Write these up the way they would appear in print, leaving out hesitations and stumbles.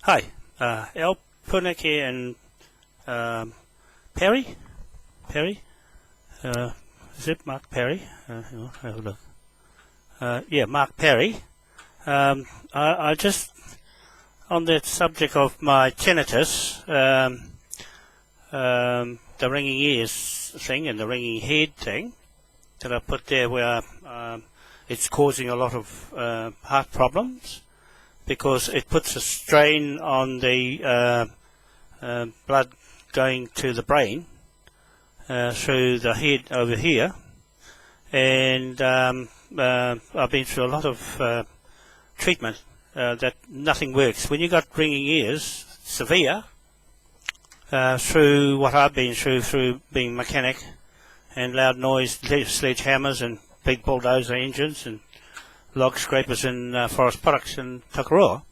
Hi, El Puneke and Perry? Perry? Is it Mark Perry? Hang on, have a look. Yeah, Mark Perry. I just, on the subject of my tinnitus, the ringing ears thing and the ringing head thing that I put there where it's causing a lot of heart problems, because it puts a strain on the blood going to the brain through the head over here, and I've been through a lot of treatment that nothing works. When you got ringing ears, severe, through what I've been through being mechanic and loud noise, sledgehammers and big bulldozer engines and log scrapers in Forest Products in Takaroa.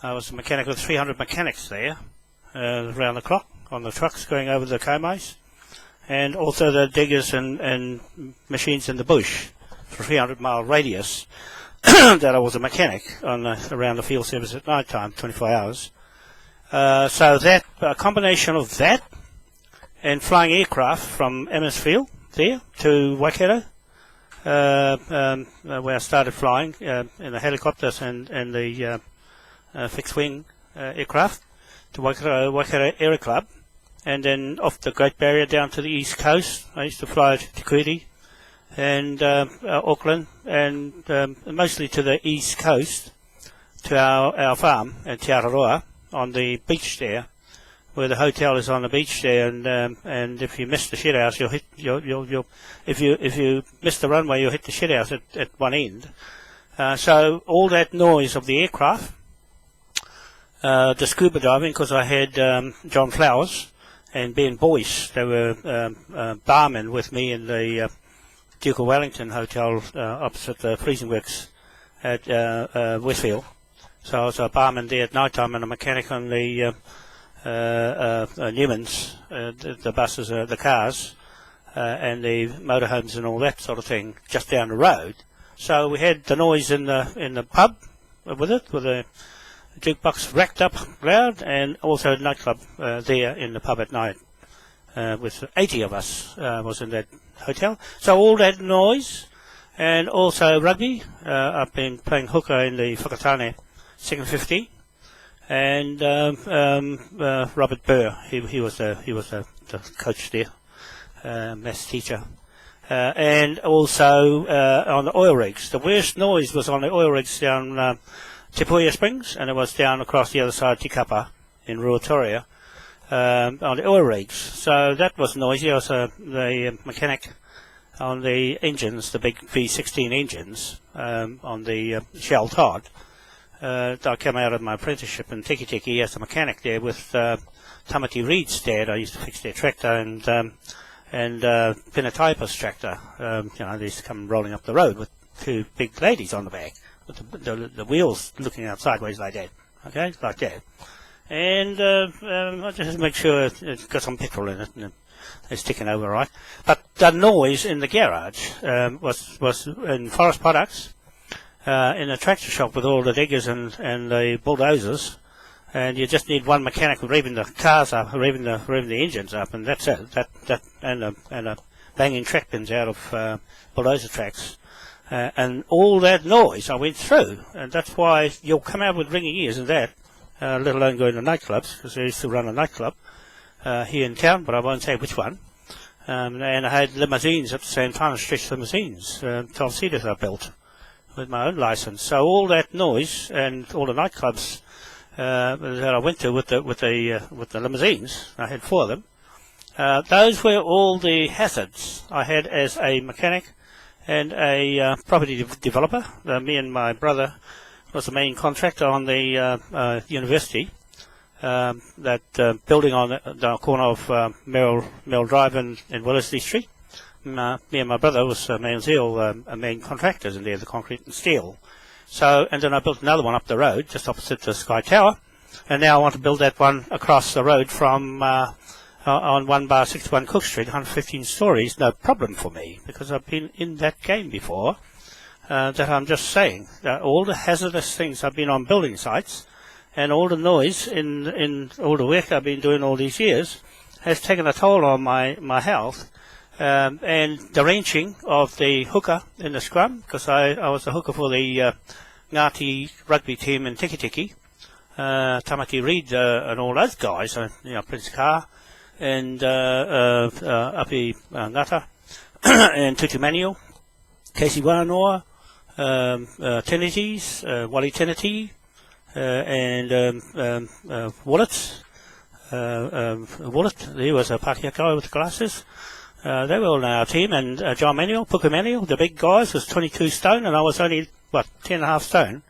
I was a mechanic with 300 mechanics there around the clock on the trucks going over the comais, and also the diggers and machines in the bush for 300-mile radius that I was a mechanic on around the field service at night time, 24 hours. So that a combination of that and flying aircraft from Emmersfield there to Waikato, where I started flying in the helicopters and the fixed-wing aircraft to Waikato Aero Club, and then off the Great Barrier down to the east coast. I used to fly to Te Kuiti and Auckland, and mostly to the east coast to our farm at Te Araroa on the beach there, where the hotel is on the beach there, and if you miss the shed house, you'll hit if you miss the runway, you'll hit the shed house at one end. So all that noise of the aircraft, the scuba diving, because I had John Flowers and Ben Boyce, they were barmen with me in the Duke of Wellington Hotel opposite the freezing works at Westfield. So I was a barman there at night time and a mechanic on the Newmans, the buses, the cars, and the motorhomes and all that sort of thing, just down the road. So we had the noise in the pub with a jukebox racked up loud, and also a nightclub there in the pub at night. With 80 of us was in that hotel. So all that noise, and also rugby. I've been playing hooker in the Whakatane second 50. And Robert Burr, he was the coach there, maths teacher, and also on the oil rigs. The worst noise was on the oil rigs down Te Puia Springs, and it was down across the other side, Te Kapa in Ruatoria, on the oil rigs. So that was noisy. I was the mechanic on the engines, the big V16 engines on the Shell Todd. I came out of my apprenticeship in Tiki Tiki as a mechanic there with Tamati Reed's dad. I used to fix their tractor and Pinataipa's tractor. They used to come rolling up the road with two big ladies on the back, with the wheels looking out sideways like that. Okay, like that. And I just had to make sure it's got some petrol in it and it's ticking over right. But the noise in the garage was in Forest Products. In a tractor shop with all the diggers and the bulldozers, and you just need one mechanic revving the cars up, revving the engines up, and that's it. That and banging track pins out of bulldozer tracks, and all that noise I went through, and that's why you'll come out with ringing ears and that, let alone going to nightclubs, because I used to run a nightclub here in town, but I won't say which one. And I had limousines at the same time, stretch limousines, 12-seaters I built with my own license. So all that noise and all the nightclubs that I went to with the limousines, I had 4 of them. Those were all the hazards I had as a mechanic and a property developer. Me and my brother was the main contractor on the university, that building on the corner of Merrill Drive in Wellesley Street. Me and my brother was main contractors in there, the concrete and steel. So, and then I built another one up the road, just opposite the Sky Tower, and now I want to build that one across the road from on 1/61 Cook Street, 115 stories. No problem for me, because I've been in that game before. That I'm just saying, all the hazardous things I've been on building sites, and all the noise in all the work I've been doing all these years has taken a toll on my health. And the wrenching of the hooker in the scrum, because I was the hooker for the Ngāti rugby team in Tiki, Tamaki Reid and all those guys, Prince Carr and Api Ngata and Tutu Manuel, Casey Wanoa, Tinnitus, Wally Tinnitus, and Wallet. He was a Pākehā guy with glasses. They were all in our team, and John Manuel, Puka Manuel, the big guys, was 22 stone, and I was only, 10.5 stone,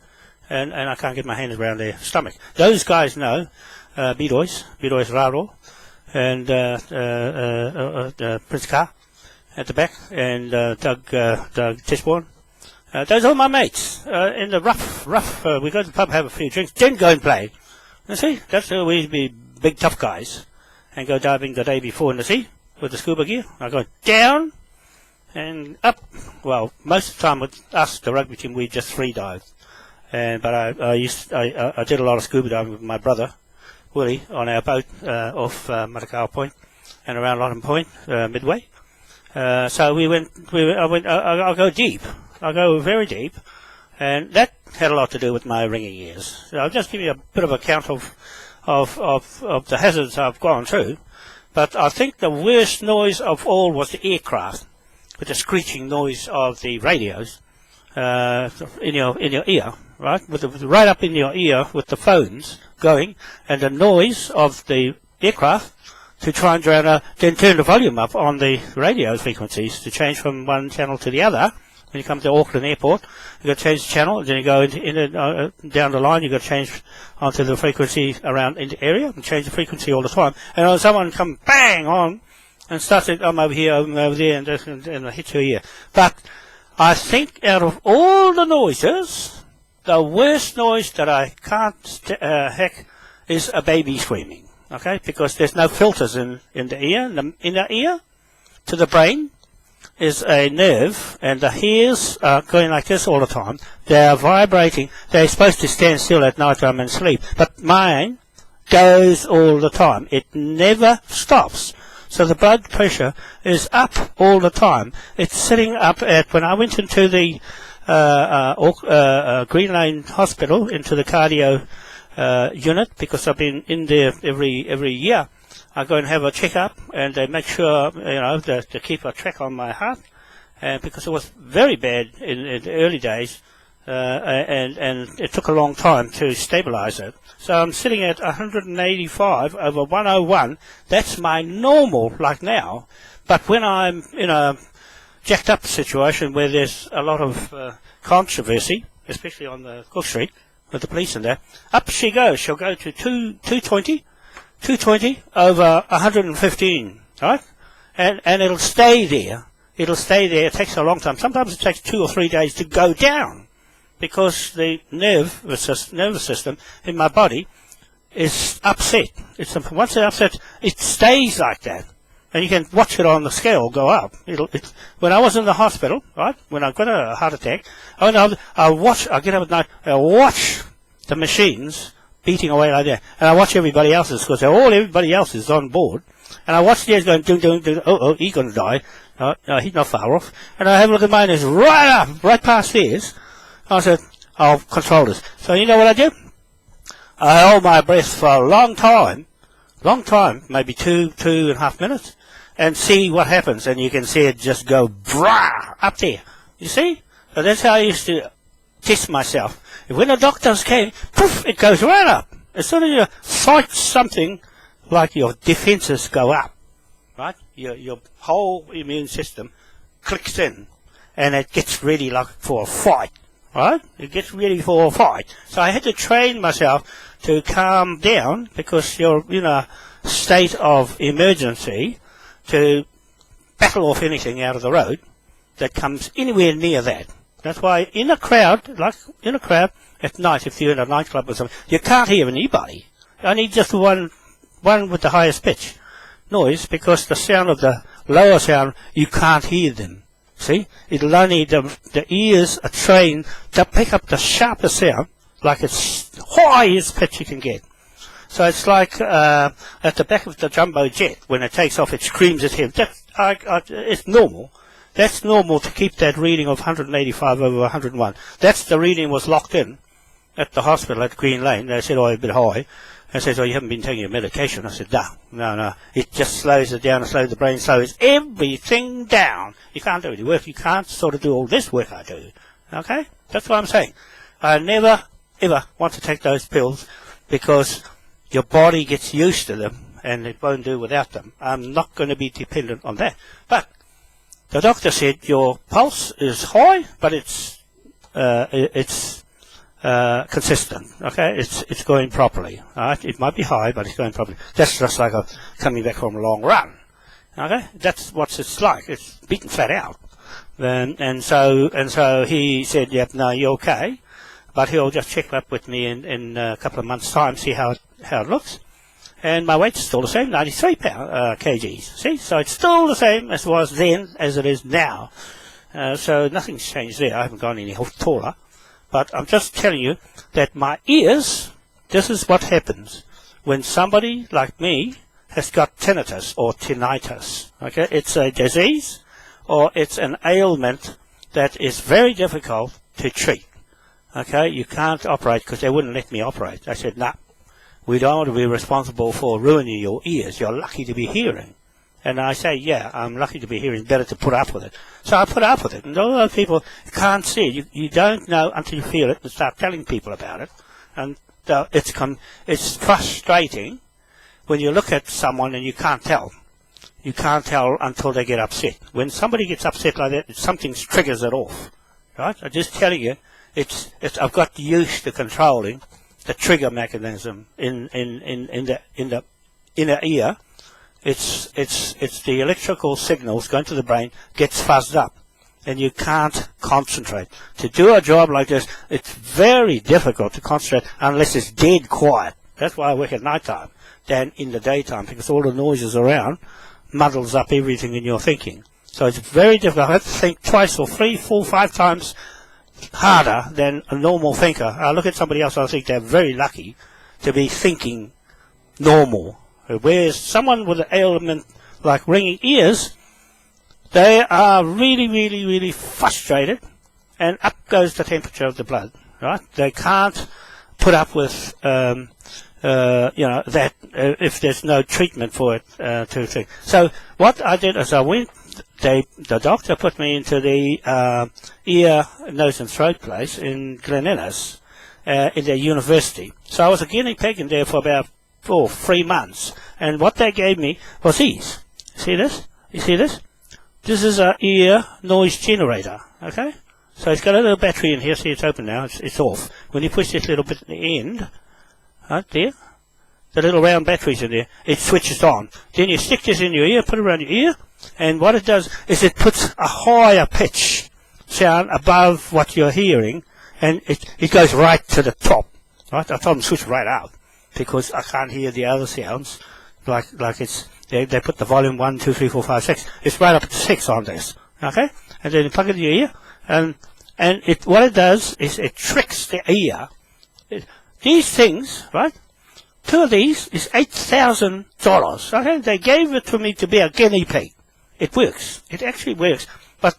and I can't get my hands around their stomach. Those guys know Bidois Raro, and Prince Carr at the back, and Doug Tichborne. Those are my mates. In the rough, we go to the pub, have a few drinks, then go and play. You see, that's how we used to be big tough guys, and go diving the day before in the sea with the scuba gear. I go down and up. Well, most of the time with us, the rugby team, we just free dive. But I did a lot of scuba diving with my brother Willie on our boat off Matakao Point and around Lotton Point, Midway. So I go deep. I go very deep, and that had a lot to do with my ringing ears. So I'll just give you a bit of a count of the hazards I've gone through. But I think the worst noise of all was the aircraft, with the screeching noise of the radios in your ear, right? Right up in your ear with the phones going, and the noise of the aircraft to try and drown out, then turn the volume up on the radio frequencies to change from one channel to the other. When you come to Auckland Airport, you've got to change the channel, then you go down the line, you've got to change onto the frequency around in the area, and change the frequency all the time. And when someone come bang on, and starts it, I'm over here, I'm over there, and I hit your ear. But I think out of all the noises, the worst noise that I can't heck is a baby screaming, okay? Because there's no filters in the ear, in the inner ear, to the brain is a nerve, and the hairs are going like this all the time. They are vibrating. They're supposed to stand still at night time and sleep, but mine goes all the time. It never stops. So the blood pressure is up all the time. It's sitting up at, when I went into the Green Lane Hospital, into the cardio unit, because I've been in there every year, I go and have a check-up, and they make sure, to keep a track on my heart, and because it was very bad in the early days, and it took a long time to stabilize it. So I'm sitting at 185 over 101. That's my normal, like now. But when I'm in a jacked up situation where there's a lot of controversy, especially on the Cook Street with the police and that, up she goes. She'll go to 220 over 115, right? And it'll stay there. It'll stay there. It takes a long time. Sometimes it takes 2 or 3 days to go down, because the nervous system in my body is upset. Once it's upset, it stays like that. And you can watch it on the scale go up. When I was in the hospital, right, when I got a heart attack, I get up at night, I watch the machines beating away like that. And I watch everybody else's, because everybody else is on board. And I watch theirs going, ding, ding, ding, oh, he's going to die. No, he's not far off. And I have a look at mine, it's right up, right past theirs. I said, I'll control this. So you know what I do? I hold my breath for a long time, maybe 2.5 minutes, and see what happens. And you can see it just go brah up there. You see? So that's how I used to test myself. When the doctors came, poof, it goes right up. As soon as you fight something, like your defenses go up, right? Your whole immune system clicks in, and it gets ready like for a fight, right? It gets ready for a fight. So I had to train myself to calm down, because you're in a state of emergency, to battle off anything out of the road that comes anywhere near that. That's why in a crowd at night, if you're in a nightclub or something, you can't hear anybody. Only just one with the highest pitch noise, because the sound of the lower sound, you can't hear them. See? It'll only, the ears are trained to pick up the sharper sound, like it's highest pitch you can get. So it's like at the back of the jumbo jet, when it takes off, it screams at him. It's normal. That's normal to keep that reading of 185 over 101. That's the reading was locked in at the hospital at Green Lane. They said, oh, a bit high. I said, oh, you haven't been taking your medication. I said, no. It just slows it down and slows the brain, slows everything down. You can't do any work. You can't sort of do all this work I do. Okay? That's what I'm saying. I never, ever want to take those pills because your body gets used to them and it won't do without them. I'm not going to be dependent on that. But the doctor said your pulse is high, but it's consistent. Okay, it's going properly. All right, it might be high, but it's going properly. That's just like coming back from a long run. Okay, that's what it's like. It's beaten flat out. And so he said, "Yep, no, you're okay," but he'll just check up with me in a couple of months' time, see how it looks. And my weight's still the same, 93 kgs. See, so it's still the same as it was then as it is now. So nothing's changed there. I haven't gone any taller. But I'm just telling you that my ears, this is what happens when somebody like me has got tinnitus or tinnitus. Okay, it's a disease or it's an ailment that is very difficult to treat. Okay, you can't operate because they wouldn't let me operate. I said, nah, we don't want to be responsible for ruining your ears. You're lucky to be hearing. And I say, yeah, I'm lucky to be here. It's better to put up with it. So I put up with it. And all those people can't see it. You don't know until you feel it and start telling people about it. And it's frustrating when you look at someone and you can't tell. You can't tell until they get upset. When somebody gets upset like that, something triggers it off. Right? I'm just telling you, I've got used to controlling the trigger mechanism in the inner ear. It's the electrical signals going to the brain gets fuzzed up, and you can't concentrate. To do a job like this, it's very difficult to concentrate unless it's dead quiet. That's why I work at night time than in the daytime, because all the noises around muddles up everything in your thinking. So it's very difficult. I have to think twice or 3, 4, 5 times harder than a normal thinker. I look at somebody else, I think they're very lucky to be thinking normal. Whereas someone with an ailment like ringing ears, they are really, really, really frustrated, and up goes the temperature of the blood. Right? They can't put up with, that if there's no treatment for it to think. So what I did is I went. The doctor put me into the ear, nose, and throat place in Glen Innes, in their university. So I was a guinea pig in there for about 3 months, and what they gave me was these. See this? You see this? This is an ear noise generator. Okay, so it's got a little battery in here. See, it's open now. It's off. When you push this little bit at the end, right there, the little round batteries in there, it switches on. Then you stick this in your ear, put it around your ear, and what it does is it puts a higher pitch sound above what you're hearing, and it goes right to the top. Right? I told them to switch right out, because I can't hear the other sounds, like it's, they put the volume 1, 2, 3, 4, 5, 6. It's right up to 6 on this, okay? And then you plug it in your ear, and what it does is it tricks the ear. These things, right? 2 of these is $8,000, okay? They gave it to me to be a guinea pig. It works. It actually works, but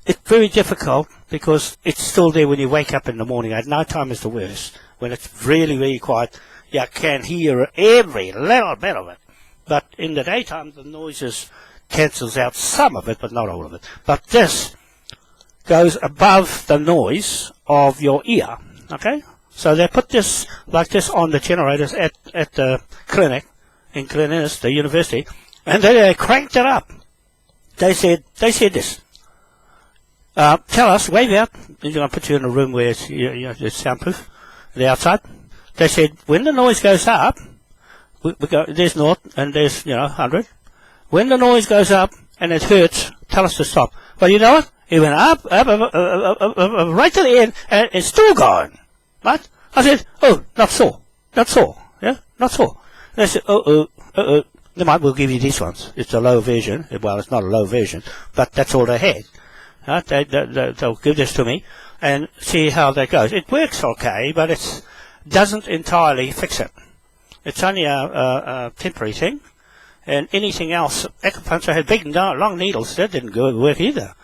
it's very difficult because it's still there when you wake up in the morning. At night time is the worst, when it's really, really quiet. You can hear every little bit of it. But in the daytime, the noises cancels out some of it, but not all of it. But this goes above the noise of your ear, okay? So they put this, like this, on the generators at the clinic in Glen Innes, the university, and they cranked it up. They said this. Tell us, wave out. We're going to put you in a room where it's soundproof, the outside. They said, when the noise goes up, we go, there's 0 and there's, 100. When the noise goes up and it hurts, tell us to stop. Well, you know what? It went up, right to the end, and it's still going. Right? I said, oh, not so. Yeah? Not so. They said, they might, we'll give you these ones. It's a low version. Well, it's not a low version, but that's all they had. Right? They'll give this to me. and see how that goes. It works okay, but it doesn't entirely fix it. It's only a temporary thing. And anything else, acupuncture had big, long needles. That didn't work either.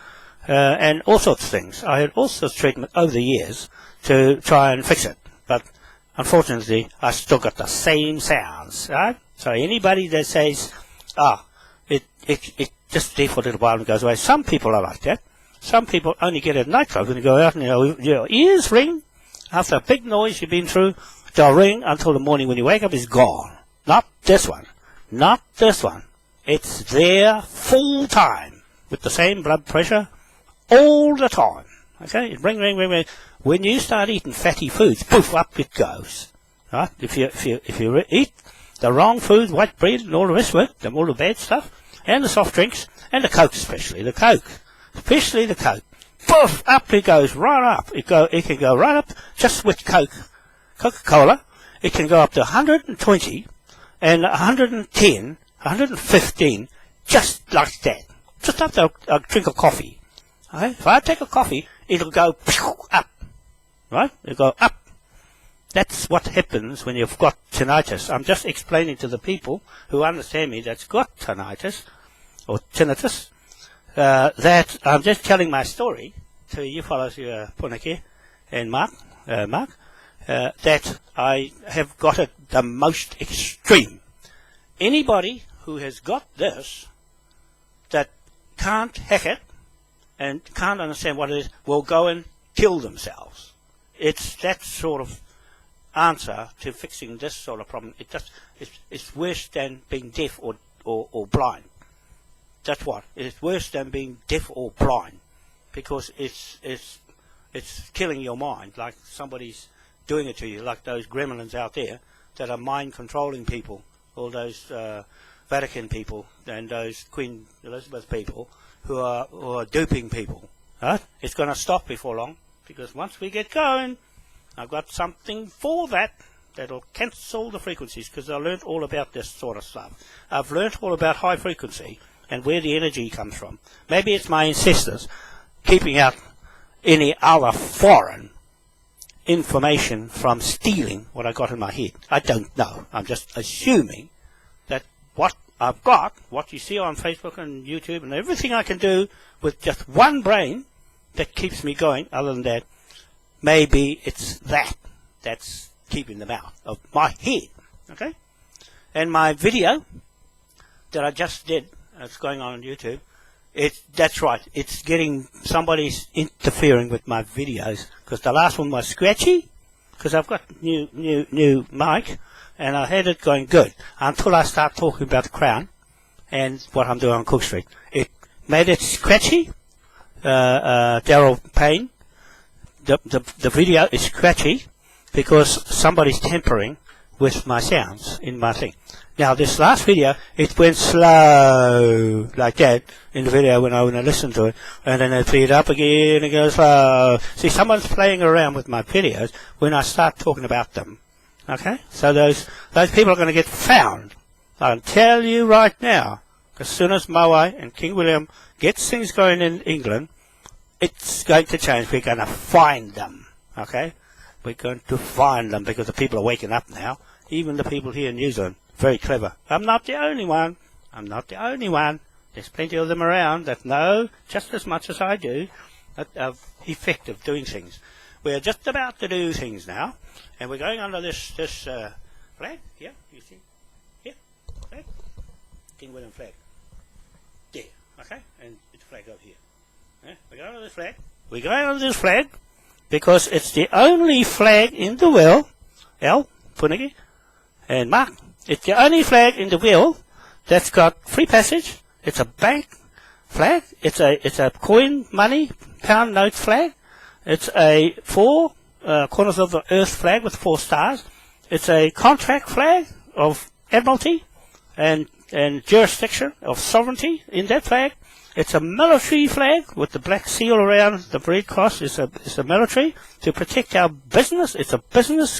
And all sorts of things. I had all sorts of treatment over the years to try and fix it. But unfortunately, I still got the same sounds, right? So anybody that says, it just there for a little while and goes away. Some people are like that. Some people only get it at night club when you go out and your ears ring. After a big noise you've been through, they'll ring until the morning when you wake up, it's gone. Not this one. Not this one. It's there full time with the same blood pressure all the time. Okay? Ring, ring, ring, ring. When you start eating fatty foods, poof, up it goes. Right? If you eat the wrong food, white bread and all the rest of it, all the bad stuff, and the soft drinks, and the Coke especially, the Coke, poof, up it goes, right up. It can go right up just with Coca-Cola. It can go up to 120 and 110, 115, just like that. Just after a drink of coffee. Okay? If I take a coffee, it'll go up. Right? It'll go up. That's what happens when you've got tinnitus. I'm just explaining to the people who understand me that's got tinnitus, or tinnitus, that I'm just telling my story to you fellows, Punaki and Mark, that I have got it the most extreme. Anybody who has got this that can't hack it and can't understand what it is will go and kill themselves. It's that sort of answer to fixing this sort of problem. It's worse than being deaf or blind. That's what. It's worse than being deaf or blind, because it's killing your mind, like somebody's doing it to you, like those gremlins out there that are mind controlling people, all those Vatican people and those Queen Elizabeth people who are duping people. Right? It's going to stop before long, because once we get going, I've got something for that'll cancel the frequencies, because I learned all about this sort of stuff. I've learned all about high frequency and where the energy comes from. Maybe it's my ancestors keeping out any other foreign information from stealing what I got in my head. I don't know. I'm just assuming that what I've got, what you see on Facebook and YouTube and everything I can do with just one brain that keeps me going, other than that, maybe it's that's keeping them out of my head. Okay? And my video that I just did, it's going on YouTube, that's right, it's getting, somebody's interfering with my videos, because the last one was scratchy, because I've got new mic, and I had it going good, until I start talking about the Crown, and what I'm doing on Cook Street. It made it scratchy, Daryl Payne, the video is scratchy, because somebody's tampering with my sounds in my thing. Now, this last video, it went slow, like that, in the video when I listened to it, and then it speed up again, and goes slow. See, someone's playing around with my videos when I start talking about them. Okay? So those people are going to get found. I'll tell you right now, as soon as Moai and King William gets things going in England, it's going to change. We're going to find them. Okay? We're going to find them, because the people are waking up now. Even the people here in New Zealand. Very clever. I'm not the only one. I'm not the only one. There's plenty of them around that know just as much as I do of effective doing things. We're just about to do things now, and we're going under this flag here. You see? Here, flag. King William flag. There. Okay, and it's flag over here. Yeah? We're going under this flag. We're going under this flag because it's the only flag in the world. Punagi and Mark. It's the only flag in the world that's got free passage. It's a bank flag. It's a coin money pound note flag. It's a 4 corners of the earth flag with 4 stars. It's a contract flag of admiralty and jurisdiction of sovereignty in that flag. It's a military flag with the black seal around the red cross. It's a military to protect our business. It's a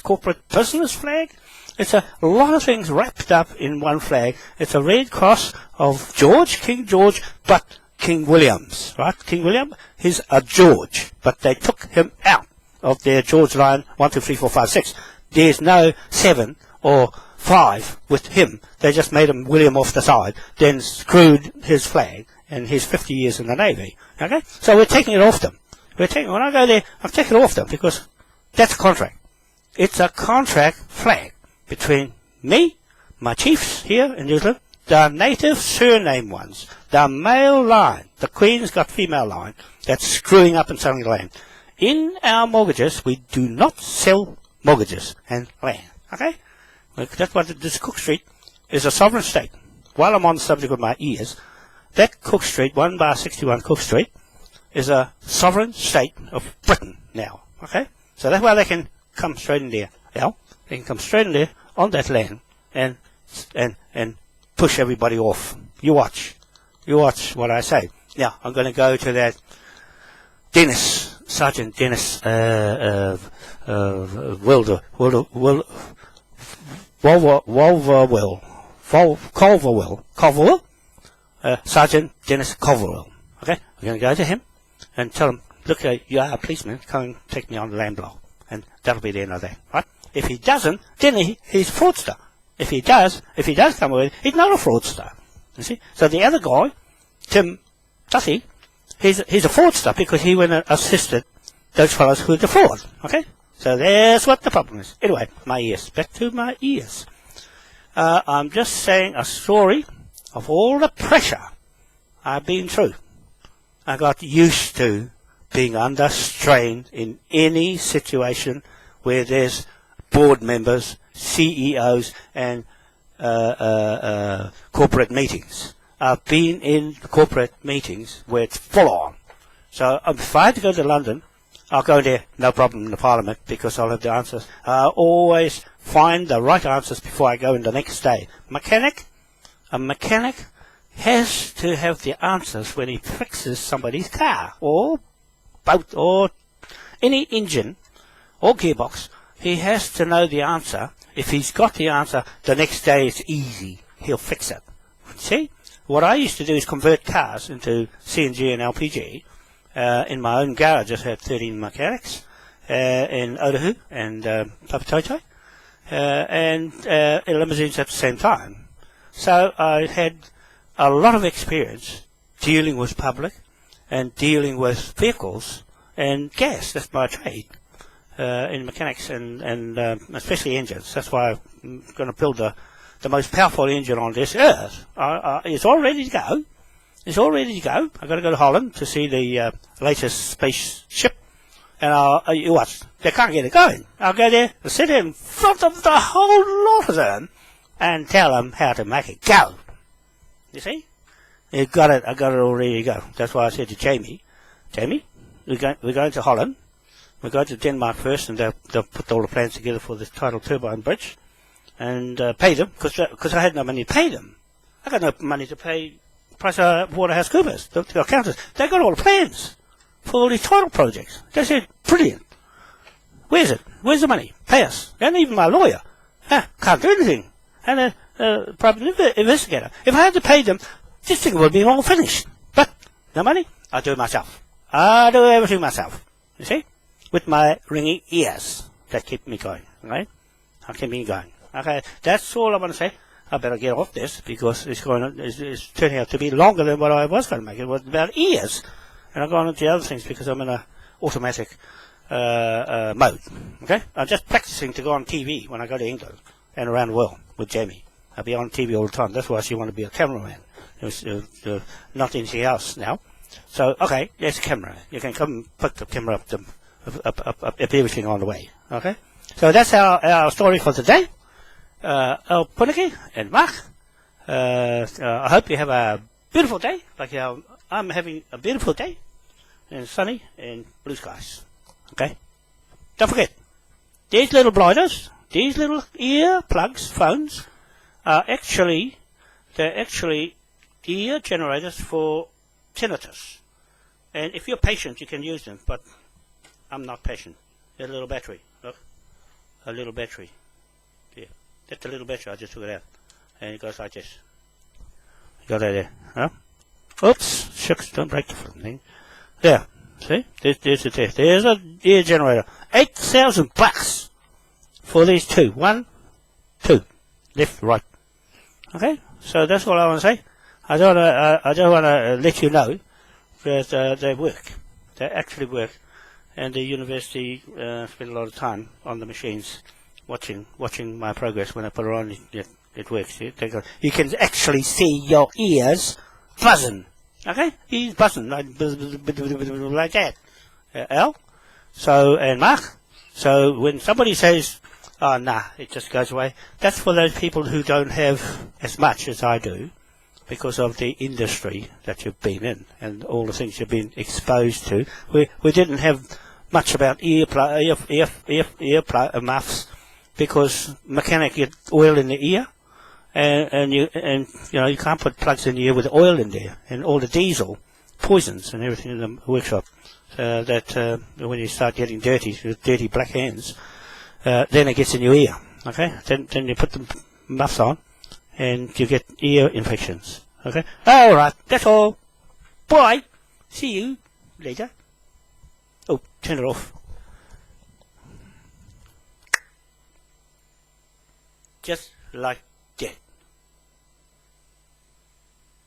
corporate business flag. It's a lot of things wrapped up in one flag. It's a red cross of King George, but King Williams, right? King William, he's a George, but they took him out of their George line 1, 2, 3, 4, 5, 6. There's no 7 or 5 with him. They just made him William off the side, then screwed his flag, and he's 50 years in the Navy. Okay? So we're taking it off them. When I go there, I'm taking it off them because that's a contract. It's a contract flag between me, my chiefs here in New Zealand, the native surname ones, the male line, the Queen's got female line, that's screwing up and selling land. In our mortgages, we do not sell mortgages and land. Okay? That's what this Cook Street is, a sovereign state. While I'm on the subject of my ears, that Cook Street, 1/61 Cook Street, is a sovereign state of Britain now. Okay? So that's why they can come straight in there. Now, they can come straight in there on that land and push everybody off. You watch. You watch what I say. Now, I'm going to go to that Dennis, Sergeant Dennis Culverwell, Sergeant Dennis Culverwell. Okay, we're going to go to him and tell him, look, you are a policeman, come and take me on the land block, and that'll be the end of that, right? If he doesn't, then he's a fraudster. If he does come away, he's not a fraudster. You see? So the other guy, Tim Duffy, he's a fraudster because he went and assisted those fellows who did the fraud. Okay? So that's what the problem is. Anyway, my ears. Back to my ears. I'm just saying a story of all the pressure I've been through. I got used to being under strain in any situation where there's board members, CEOs, and corporate meetings. I've been in corporate meetings where it's full on. So if I had to go to London, I'll go there, no problem in the Parliament, because I'll have the answers. I always find the right answers before I go in the next day. A mechanic has to have the answers when he fixes somebody's car, or boat, or any engine, or gearbox. He has to know the answer. If he's got the answer, the next day it's easy. He'll fix it. See? What I used to do is convert cars into CNG and LPG. In my own garage, I had 13 mechanics in Otahu and Papatoetoe, and in limousines at the same time. So I had a lot of experience dealing with public and dealing with vehicles and gas. That's my trade in mechanics and especially engines. That's why I'm going to build the most powerful engine on this earth. It's all ready to go. It's all ready to go. I've got to go to Holland to see the latest spaceship. And you watch, they can't get it going. I'll go there, I'll sit in front of the whole lot of them and tell them how to make it go. You see? I got it all ready to go. That's why I said to Jamie, we're going to Holland. We're going to Denmark first, and they'll put all the plans together for this tidal turbine bridge and pay them, because I had no money to pay them. I got no money to pay PricewaterhouseCoopers, the accountants. They got all the plans for all these tidal projects. They said, brilliant. Where's it? Where's the money? Pay us. And even my lawyer. Can't do anything. And private investigator. If I had to pay them, this thing would be all finished. But no money, I do it myself. I do everything myself. You see? With my ringing ears that keep me going. Right? I'll keep me going. Okay, that's all I want to say. I better get off this because it's turning out to be longer than what I was going to make. It was about ears. And I've gone into the other things because I'm in a automatic mode. Okay? I'm just practicing to go on TV when I go to England and around the world with Jamie. I'll be on TV all the time. That's why she wanted to be a cameraman. Not anything else now. So, okay, there's a camera. You can come and put the camera up everything on the way. Okay? So that's our story for today. El Puniki and Mark. I hope you have a beautiful day, like I'm having a beautiful day, and sunny and blue skies. Okay? Don't forget, these little blinders, these little ear plugs, phones, they're actually ear generators for tinnitus. And if you're patient, you can use them, but I'm not patient. There's a little battery. Look. A little battery. Yeah. That's a little battery. I just took it out. And it goes like this. You got that there. Huh? Oops. Shucks, don't break the flipping thing. There. See? There's the test. There's a ear generator. $8,000 for these two. 1, 2. Left, right. Okay? So that's all I want to say. I just want to let you know that they work. They actually work. And the university spent a lot of time on the machines, watching my progress. When I put it on, it works. You can actually see your ears buzzing. Okay? He's buzzing like that. Al? So, and Mark? So when somebody says, oh, nah, it just goes away, that's for those people who don't have as much as I do because of the industry that you've been in and all the things you've been exposed to. We didn't have much about ear muffs because mechanic get oil in the ear. And you know you can't put plugs in the ear with oil in there and all the diesel poisons and everything in the workshop. That when you start getting dirty with dirty black hands, then it gets in your ear. Okay, then you put the muffs on, and you get ear infections. Okay, all right, that's all. Bye. See you later. Oh, turn it off. Just like